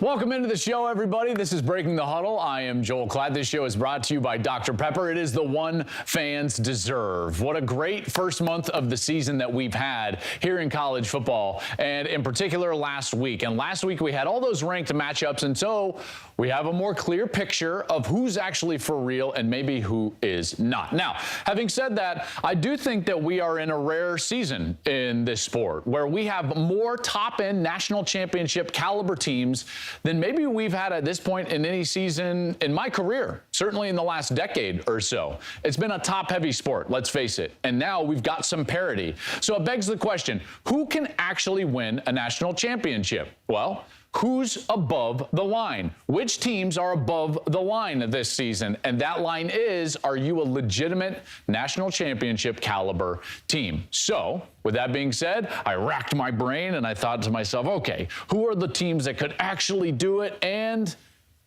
Welcome into the show, everybody. This is Breaking the Huddle. I am Joel Klatt. This show is brought to you by Dr. Pepper. It is the one fans deserve. What a great first month of the season that we've had here in college football, and in particular last week. And last week we had all those ranked matchups, and so we have a more clear picture of who's actually for real and maybe who is not. Now, having said that, I do think that we are in a rare season in this sport where we have more top-end national championship caliber teams than maybe we've had at this point in any season in my career, certainly in the last decade or so. It's been a top-heavy sport, let's face it, and now we've got some parity. So it begs the question, who can actually win a national championship? Well, who's above the line? Which teams are above the line this season? And that line is, are you a legitimate national championship caliber team? So, with that being said, I racked my brain and I thought to myself, okay, who are the teams that could actually do it? And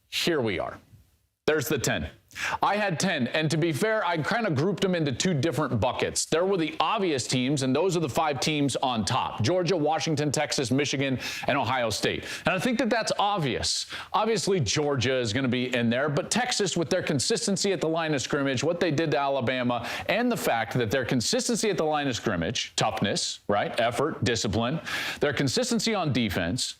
here we are. There's the 10. I had 10, and to be fair, I kind of grouped them into two different buckets. There were the obvious teams, and those are the 5 teams on top: Georgia, Washington, Texas, Michigan, and Ohio State. And I think that that's obvious. Obviously, Georgia is going to be in there, but Texas, with their consistency at the line of scrimmage, what they did to Alabama, and the fact that their consistency at the line of scrimmage, toughness, right, effort, discipline, their consistency on defense,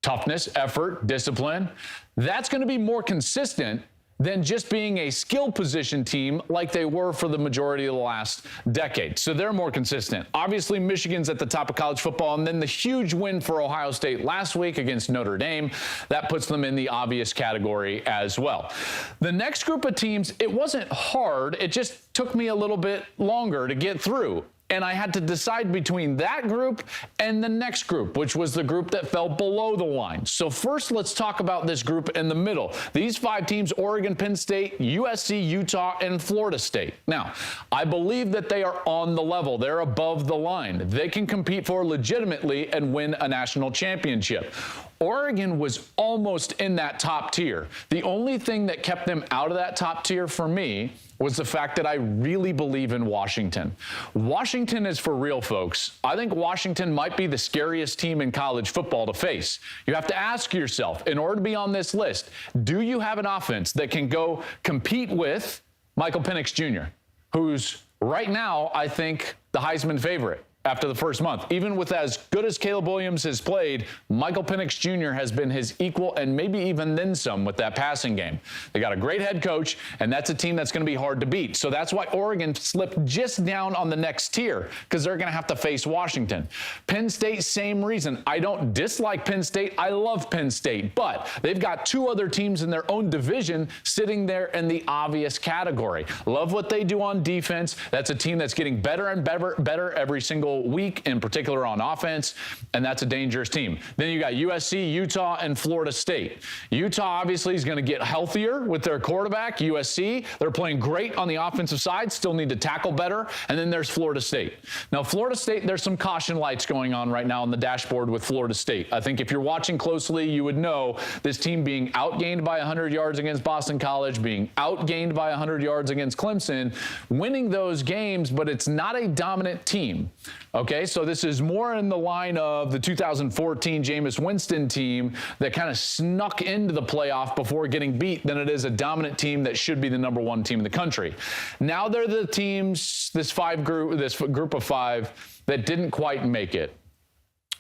toughness, effort, discipline, that's going to be more consistent than just being a skill position team like they were for the majority of the last decade. So they're more consistent. Obviously, Michigan's at the top of college football, and then the huge win for Ohio State last week against Notre Dame, that puts them in the obvious category as well. The next group of teams, it wasn't hard. It just took me a little bit longer to get through. And I had to decide between that group and the next group, which was the group that fell below the line. So first, let's talk about this group in the middle. These 5 teams: Oregon, Penn State, USC, Utah, and Florida State. Now, I believe that they are on the level. They're above the line. They can compete for legitimately and win a national championship. Oregon was almost in that top tier. The only thing that kept them out of that top tier for me was the fact that I really believe in Washington. Washington is for real, folks. I think Washington might be the scariest team in college football to face. You have to ask yourself, in order to be on this list, do you have an offense that can go compete with Michael Penix Jr., who's right now, I think, the Heisman favorite after the first month? Even with as good as Caleb Williams has played, Michael Penix Jr. has been his equal and maybe even then some with that passing game. They got a great head coach, and that's a team that's going to be hard to beat. So that's why Oregon slipped just down on the next tier, because they're going to have to face Washington. Penn State, same reason. I don't dislike Penn State. I love Penn State, but they've got 2 other teams in their own division sitting there in the obvious category. Love what they do on defense. That's a team that's getting better and better every single week, in particular on offense, and that's a dangerous team. Then you got USC, Utah, and Florida State. Utah obviously is going to get healthier with their quarterback. USC, they're playing great on the offensive side, still need to tackle better. And then there's Florida State. Now, Florida State, there's some caution lights going on right now on the dashboard with Florida State. I think if you're watching closely, you would know this team being outgained by 100 yards against Boston College, being outgained by 100 yards against Clemson, winning those games, but it's not a dominant team. Okay, so this is more in the line of the 2014 Jameis Winston team that kind of snuck into the playoff before getting beat than it is a dominant team that should be the #1 team in the country. Now they're the teams, this group of 5 that didn't quite make it.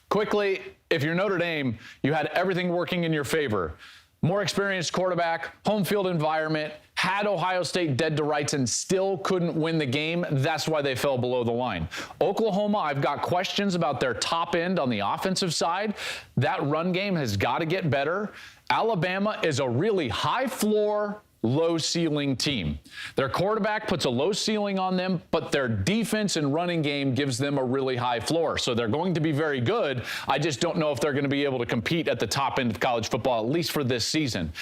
Quickly, if you're Notre Dame, you had everything working in your favor. More experienced quarterback, home field environment, had Ohio State dead to rights and still couldn't win the game. That's why they fell below the line. Oklahoma, I've got questions about their top end on the offensive side. That run game has got to get better. Alabama is a really high floor, low ceiling team. Their quarterback puts a low ceiling on them, but their defense and running game gives them a really high floor. So they're going to be very good. I just don't know if they're going to be able to compete at the top end of college football, at least for this season.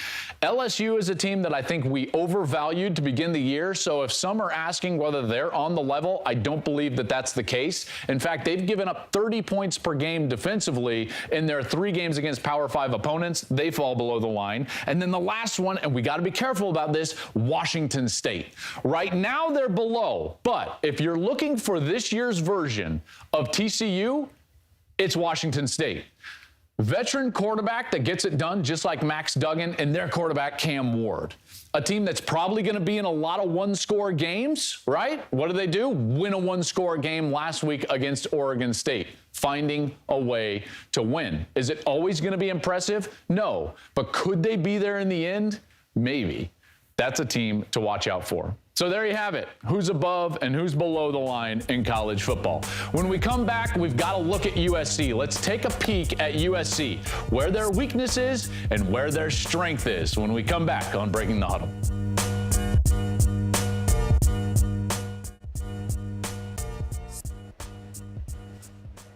LSU is a team that I think we overvalued to begin the year. So if some are asking whether they're on the level, I don't believe that that's the case. In fact, they've given up 30 points per game defensively in their 3 games against Power 5 opponents. They fall below the line. And then the last one, and we got to be careful about this? Washington State. Right now they're below, but if you're looking for this year's version of TCU, it's Washington State. Veteran quarterback that gets it done, just like Max Duggan, and their quarterback Cam Ward. A team that's probably going to be in a lot of one-score games, right? What do? Win a one-score game last week against Oregon State, finding a way to win. Is it always going to be impressive? No. But could they be there in the end? Maybe. That's a team to watch out for. So there you have it. Who's above and who's below the line in college football. When we come back, we've got to look at USC. Let's take a peek at USC, where their weakness is and where their strength is when we come back on Breaking the Huddle.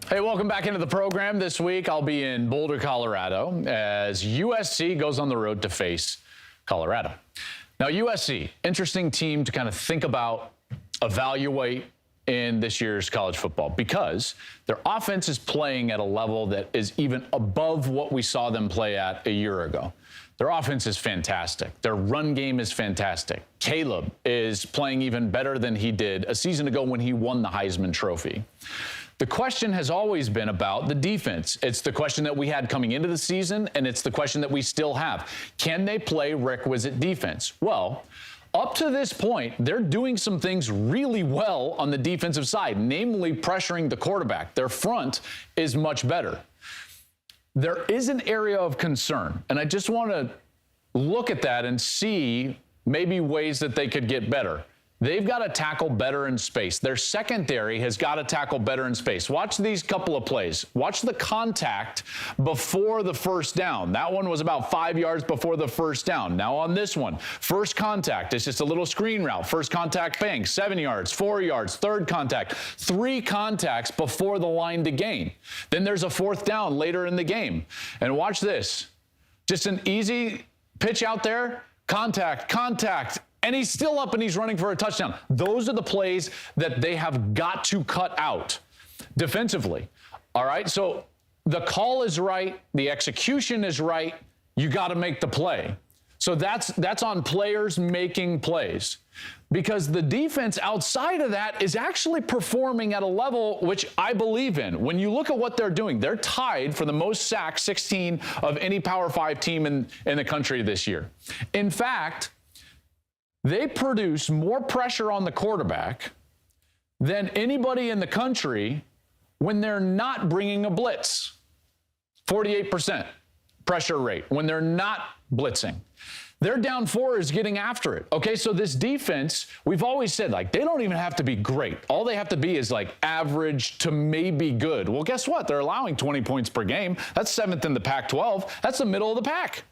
Hey, welcome back into the program. This week, I'll be in Boulder, Colorado, as USC goes on the road to face Colorado. Now, USC, interesting team to kind of think about, evaluate in this year's college football, because their offense is playing at a level that is even above what we saw them play at a year ago. Their offense is fantastic. Their run game is fantastic. Caleb is playing even better than he did a season ago when he won the Heisman Trophy. The question has always been about the defense. It's the question that we had coming into the season, and it's the question that we still have. Can they play requisite defense? Well, up to this point, they're doing some things really well on the defensive side, namely pressuring the quarterback. Their front is much better. There is an area of concern, and I just want to look at that and see maybe ways that they could get better. They've got to tackle better in space. Their secondary has got to tackle better in space. Watch these couple of plays. Watch the contact before the first down. That one was about 5 yards before the first down. Now on this one, first contact, it's just a little screen route. First contact, bang, 7 yards, 4 yards, third contact, 3 contacts before the line to gain. Then there's a fourth down later in the game. And watch this. Just an easy pitch out there, contact, and he's still up and he's running for a touchdown. Those are the plays that they have got to cut out defensively. All right, so the call is right, the execution is right, you got to make the play. So that's on players making plays, because the defense outside of that is actually performing at a level which I believe in. When you look at what they're doing, they're tied for the most sacks, 16 of any Power 5 team in the country this year. In fact, they produce more pressure on the quarterback than anybody in the country when they're not bringing a blitz. 48% pressure rate when they're not blitzing. Their down 4 is getting after it. Okay, so this defense, we've always said, like, they don't even have to be great. All they have to be is like average to maybe good. Well, guess what? They're allowing 20 points per game. That's 7th in the Pac-12. That's the middle of the pack.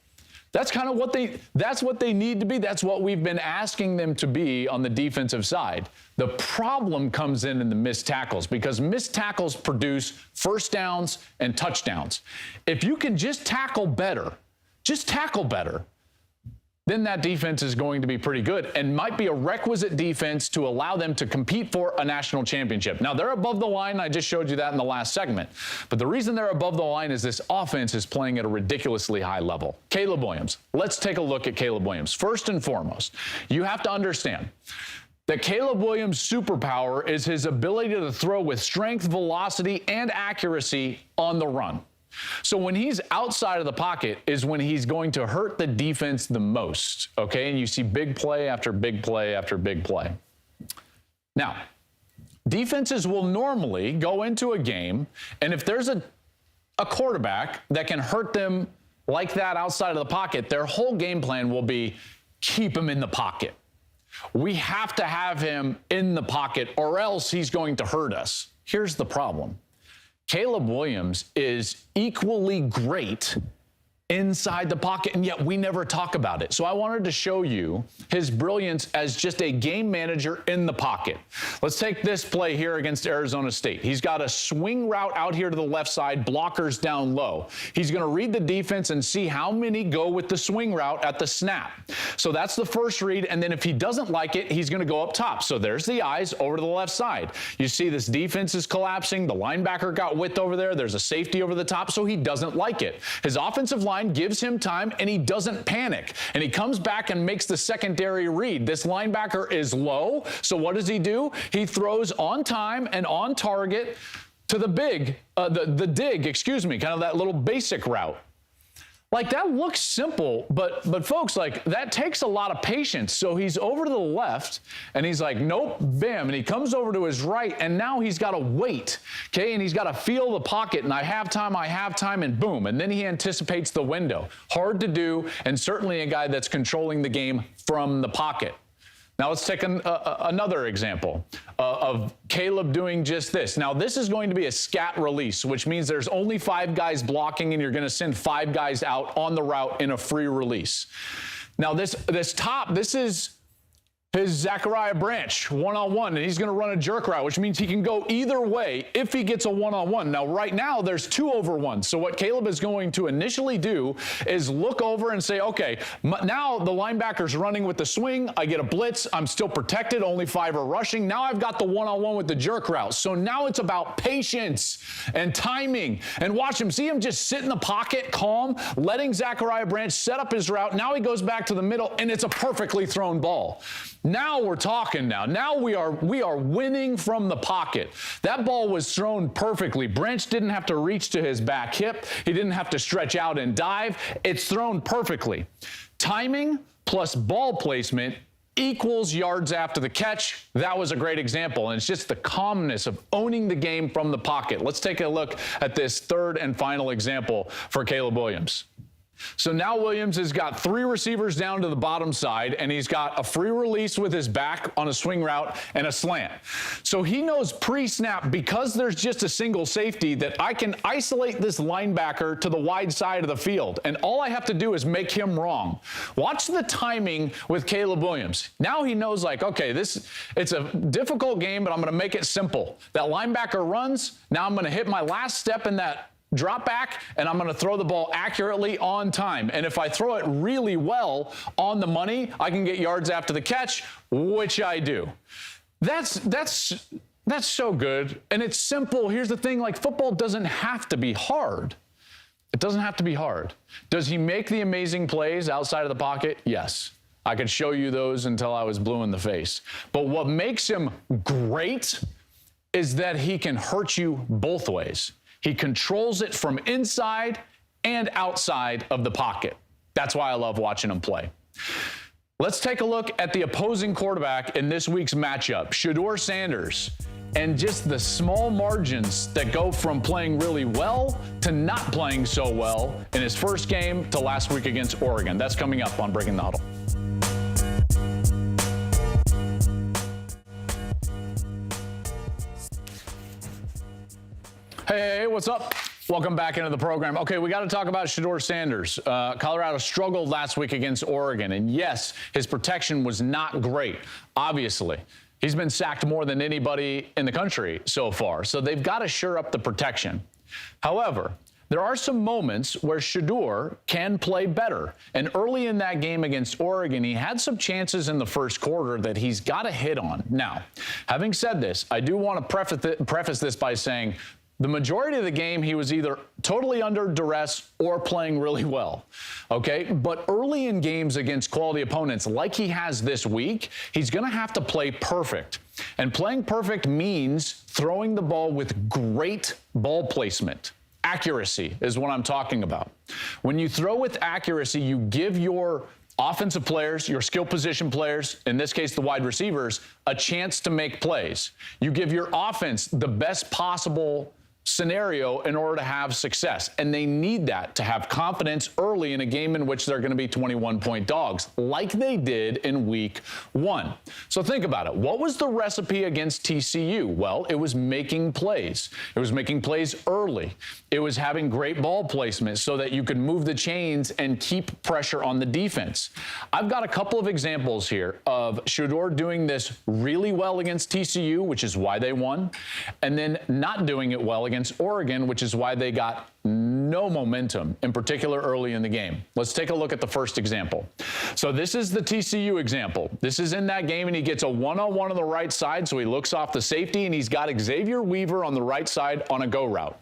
That's kind of what they need to be. That's what we've been asking them to be on the defensive side. The problem comes in the missed tackles, because missed tackles produce first downs and touchdowns. If you can just tackle better, then that defense is going to be pretty good and might be a requisite defense to allow them to compete for a national championship. Now, they're above the line. I just showed you that in the last segment. But the reason they're above the line is this offense is playing at a ridiculously high level. Caleb Williams. Let's take a look at Caleb Williams. First and foremost, you have to understand that Caleb Williams' superpower is his ability to throw with strength, velocity, and accuracy on the run. So when he's outside of the pocket is when he's going to hurt the defense the most, okay? And you see big play after big play after big play. Now, defenses will normally go into a game, and if there's a quarterback that can hurt them like that outside of the pocket, their whole game plan will be keep him in the pocket. We have to have him in the pocket or else he's going to hurt us. Here's the problem. Caleb Williams is equally great inside the pocket, and yet we never talk about it. So I wanted to show you his brilliance as just a game manager in the pocket. Let's take this play here against Arizona State. He's got a swing route out here to the left side, blockers down low. He's going to read the defense and see how many go with the swing route at the snap. So that's the first read, and then if he doesn't like it, he's going to go up top. So there's the eyes over to the left side. You see this defense is collapsing. The linebacker got width over there. There's a safety over the top, so he doesn't like it. His offensive line line, gives him time, and he doesn't panic. And he comes back and makes the secondary read. This linebacker is low, so what does he do? He throws on time and on target to the dig, kind of that little basic route. Like, that looks simple, but folks, like, that takes a lot of patience. So he's over to the left, and he's like, nope, bam, and he comes over to his right, and now he's got to wait, okay? And he's got to feel the pocket, and I have time, and boom, and then he anticipates the window. Hard to do, and certainly a guy that's controlling the game from the pocket. Now let's take another example of Caleb doing just this. Now this is going to be a scat release, which means there's only 5 guys blocking, and you're going to send 5 guys out on the route in a free release. Now this is his Zachariah Branch one-on-one, and he's going to run a jerk route, which means he can go either way if he gets a one-on-one. Now, right now, there's 2 over 1. So what Caleb is going to initially do is look over and say, okay, now the linebacker's running with the swing. I get a blitz. I'm still protected. Only 5 are rushing. Now I've got the one-on-one with the jerk route. So now it's about patience and timing. And watch him. See him just sit in the pocket, calm, letting Zachariah Branch set up his route. Now he goes back to the middle, and it's a perfectly thrown ball. Now we're talking now. Now we are winning from the pocket. That ball was thrown perfectly. Branch didn't have to reach to his back hip. He didn't have to stretch out and dive. It's thrown perfectly. Timing plus ball placement equals yards after the catch. That was a great example, and it's just the calmness of owning the game from the pocket. Let's take a look at this third and final example for Caleb Williams. So now Williams has got 3 receivers down to the bottom side, and he's got a free release with his back on a swing route and a slant. So he knows pre-snap, because there's just a single safety, that I can isolate this linebacker to the wide side of the field, and all I have to do is make him wrong. Watch the timing with Caleb Williams. Now he knows, like, okay, it's a difficult game, but I'm going to make it simple. That linebacker runs. Now I'm going to hit my last step in that drop back, and I'm going to throw the ball accurately on time. And if I throw it really well on the money, I can get yards after the catch, which I do. That's so good, and it's simple. Here's the thing, like, football doesn't have to be hard. It doesn't have to be hard. Does he make the amazing plays outside of the pocket? Yes. I could show you those until I was blue in the face. But what makes him great is that he can hurt you both ways. He controls it from inside and outside of the pocket. That's why I love watching him play. Let's take a look at the opposing quarterback in this week's matchup, Shedeur Sanders, and just the small margins that go from playing really well to not playing so well in his first game to last week against Oregon. That's coming up on Breaking the Huddle. Hey, what's up? Welcome back into the program. Okay, we got to talk about Shedeur Sanders. Colorado struggled last week against Oregon, and yes, his protection was not great, obviously. He's been sacked more than anybody in the country so far, so they've got to shore up the protection. However, there are some moments where Shedeur can play better. And early in that game against Oregon, he had some chances in the first quarter that he's got to hit on. Now, having said this, I do want to preface this by saying the majority of the game, he was either totally under duress or playing really well, okay? But early in games against quality opponents like he has this week, he's going to have to play perfect. And playing perfect means throwing the ball with great ball placement. Accuracy is what I'm talking about. When you throw with accuracy, you give your offensive players, your skill position players, in this case the wide receivers, a chance to make plays. You give your offense the best possible scenario in order to have success. And they need that to have confidence early in a game in which they're going to be 21-point dogs, like they did in week 1. So think about it. What was the recipe against TCU? Well, it was making plays. It was making plays early. It was having great ball placement so that you could move the chains and keep pressure on the defense. I've got a couple of examples here of Shedeur doing this really well against TCU, which is why they won, and then not doing it well against Oregon, which is why they got no momentum, in particular early in the game. Let's take a look at the first example. So this is the TCU example. This is in that game, and he gets a one-on-one on the right side, so he looks off the safety, and he's got Xavier Weaver on the right side on a go route.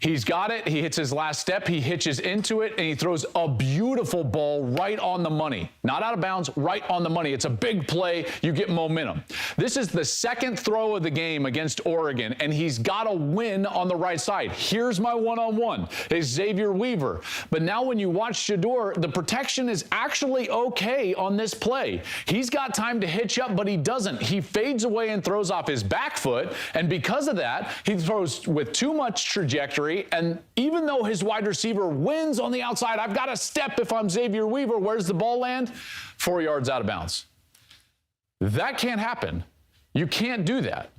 He's got it. He hits his last step. He hitches into it, and he throws a beautiful ball right on the money. Not out of bounds, right on the money. It's a big play. You get momentum. This is the second throw of the game against Oregon, and he's got a win on the right side. Here's my one-on-one. It's Xavier Weaver. But now when you watch Shedeur, the protection is actually okay on this play. He's got time to hitch up, but he doesn't. He fades away and throws off his back foot, and because of that, he throws with too much trajectory. And even though his wide receiver wins on the outside, I've got to step if I'm Xavier Weaver. Where's the ball land? 4 yards out of bounds. That can't happen. You can't do that.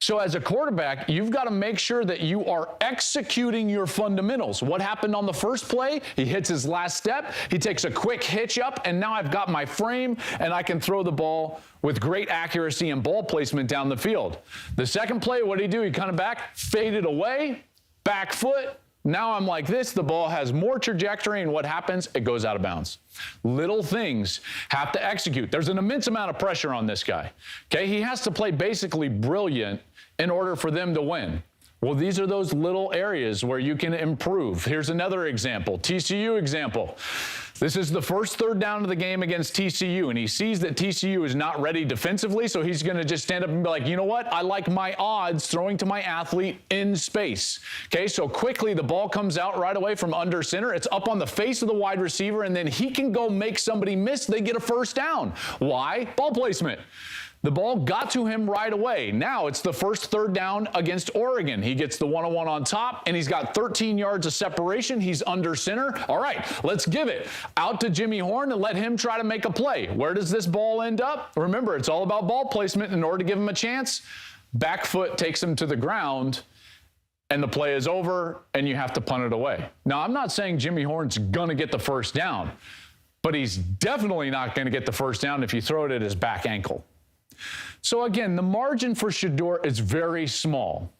So as a quarterback, you've got to make sure that you are executing your fundamentals. What happened on the first play? He hits his last step. He takes a quick hitch up, and now I've got my frame, and I can throw the ball with great accuracy and ball placement down the field. The second play, what did he do? He kind of faded away. Back foot, now I'm like this, the ball has more trajectory, and what happens? It goes out of bounds. Little things have to execute. There's an immense amount of pressure on this guy, okay? He has to play basically brilliant in order for them to win. Well, these are those little areas where you can improve. Here's another example, TCU example. This is the first third down of the game against TCU, and he sees that TCU is not ready defensively, so he's going to just stand up and be like, you know what? I like my odds throwing to my athlete in space. Okay, so quickly the ball comes out right away from under center. It's up on the face of the wide receiver, and then he can go make somebody miss. They get a first down. Why? Ball placement. The ball got to him right away. Now it's the first third down against Oregon. He gets the one-on-one on top, and he's got 13 yards of separation. He's under center. All right, let's give it out to Jimmy Horn and let him try to make a play. Where does this ball end up? Remember, it's all about ball placement. In order to give him a chance, back foot takes him to the ground, and the play is over, and you have to punt it away. Now, I'm not saying Jimmy Horn's going to get the first down, but he's definitely not going to get the first down if you throw it at his back ankle. So again, the margin for Shedeur is very small.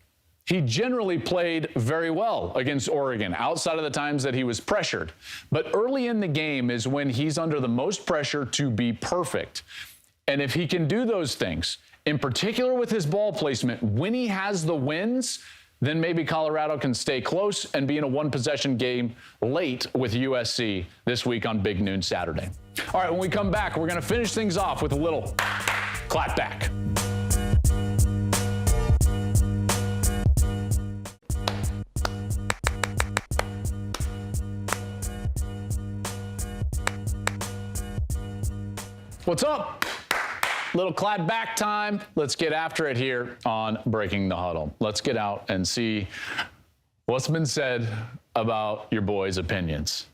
He generally played very well against Oregon outside of the times that he was pressured. But early in the game is when he's under the most pressure to be perfect. And if he can do those things, in particular with his ball placement, when he has the wins, then maybe Colorado can stay close and be in a one-possession game late with USC this week on Big Noon Saturday. All right, when we come back, we're going to finish things off with a little Klattback. What's up? Little Klattback time. Let's get after it here on Breaking the Huddle. Let's get out and see what's been said about your boys' opinions.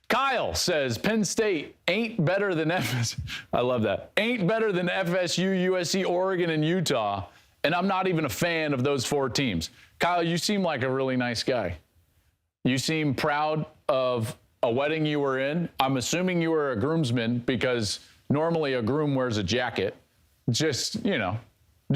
Kyle says Penn State ain't better than FSU. I love that. Ain't better than FSU, USC, Oregon, and Utah. And I'm not even a fan of those 4 teams. Kyle, you seem like a really nice guy. You seem proud of a wedding you were in. I'm assuming you were a groomsman because normally a groom wears a jacket. Just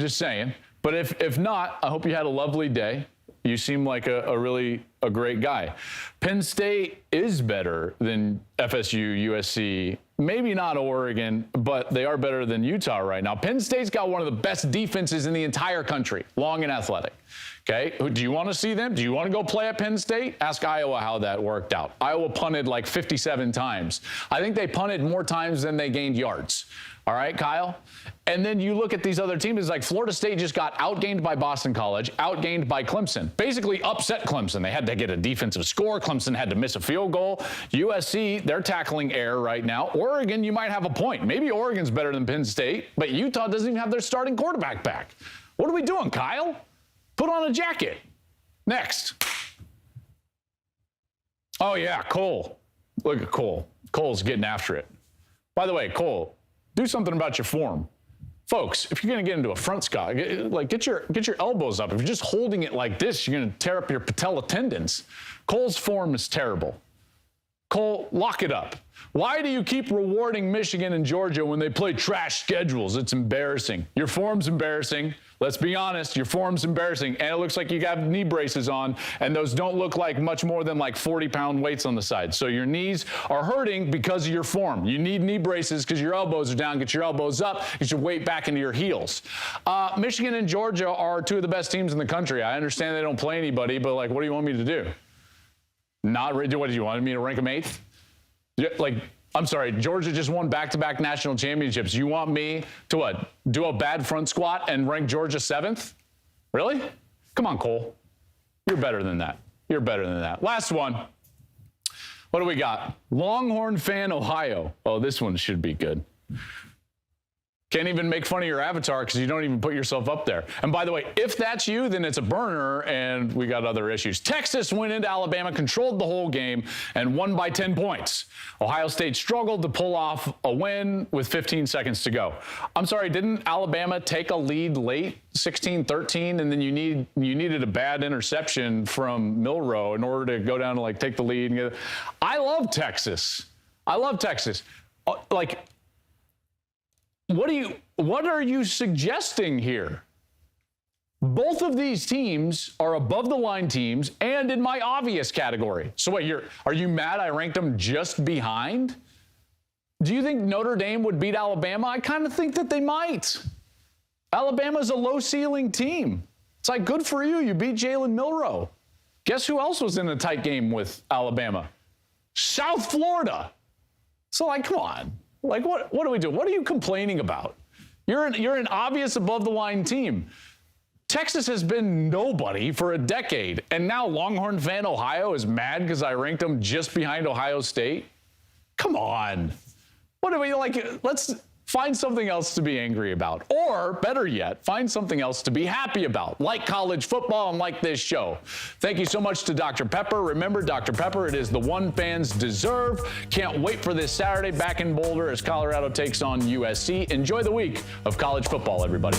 saying. But if not, I hope you had a lovely day. You seem like a really great guy. Penn State is better than FSU, USC, maybe not Oregon, but they are better than Utah right now. Penn State's got one of the best defenses in the entire country, long and athletic. Okay, do you want to see them? Do you want to go play at Penn State? Ask Iowa how that worked out. Iowa punted like 57 times. I think they punted more times than they gained yards. All right, Kyle? And then you look at these other teams, it's like Florida State just got outgained by Boston College, outgained by Clemson, basically upset Clemson. They had to get a defensive score. Clemson had to miss a field goal. USC, they're tackling air right now. Oregon, you might have a point. Maybe Oregon's better than Penn State, but Utah doesn't even have their starting quarterback back. What are we doing, Kyle? Put on a jacket. Next. Oh, yeah, Cole. Look at Cole. Cole's getting after it. By the way, Cole, do something about your form. Folks, if you're going to get into a front squat, get your elbows up. If you're just holding it like this, you're going to tear up your patella tendons. Cole's form is terrible. Cole, lock it up. Why do you keep rewarding Michigan and Georgia when they play trash schedules? It's embarrassing. Your form's embarrassing. Let's be honest, your form's embarrassing, and it looks like you got knee braces on, and those don't look like much more than like 40-pound weights on the side. So your knees are hurting because of your form. You need knee braces because your elbows are down. Get your elbows up, get your weight back into your heels. Michigan and Georgia are two of the best teams in the country. I understand they don't play anybody, but like, what do you want me to do? What do you want me to rank them 8th? Like, I'm sorry, Georgia just won back-to-back national championships. You want me to what? Do a bad front squat and rank Georgia 7th? Really? Come on, Cole. You're better than that. You're better than that. Last one. What do we got? Longhorn fan, Ohio. Oh, this one should be good. Can't even make fun of your avatar because you don't even put yourself up there. And by the way, if that's you, then it's a burner, and we got other issues. Texas went into Alabama, controlled the whole game, and won by 10 points. Ohio State struggled to pull off a win with 15 seconds to go. I'm sorry, didn't Alabama take a lead late, 16-13, and then you needed a bad interception from Milroe in order to go down to like take the lead? And I love Texas. I love Texas. What are you suggesting here? Both of these teams are above the line teams and in my obvious category. So wait, are you mad I ranked them just behind? Do you think Notre Dame would beat Alabama? I kind of think that they might. Alabama's a low ceiling team. It's like, good for you. You beat Jalen Milroe. Guess who else was in a tight game with Alabama? South Florida. So like, come on. Like, what do we do? What are you complaining about? You're an obvious above-the-line team. Texas has been nobody for a decade, and now Longhorn fan Ohio is mad because I ranked them just behind Ohio State? Come on. What do we like? Let's find something else to be angry about. Or, better yet, find something else to be happy about, like college football and like this show. Thank you so much to Dr. Pepper. Remember, Dr. Pepper, it is the one fans deserve. Can't wait for this Saturday back in Boulder as Colorado takes on USC. Enjoy the week of college football, everybody.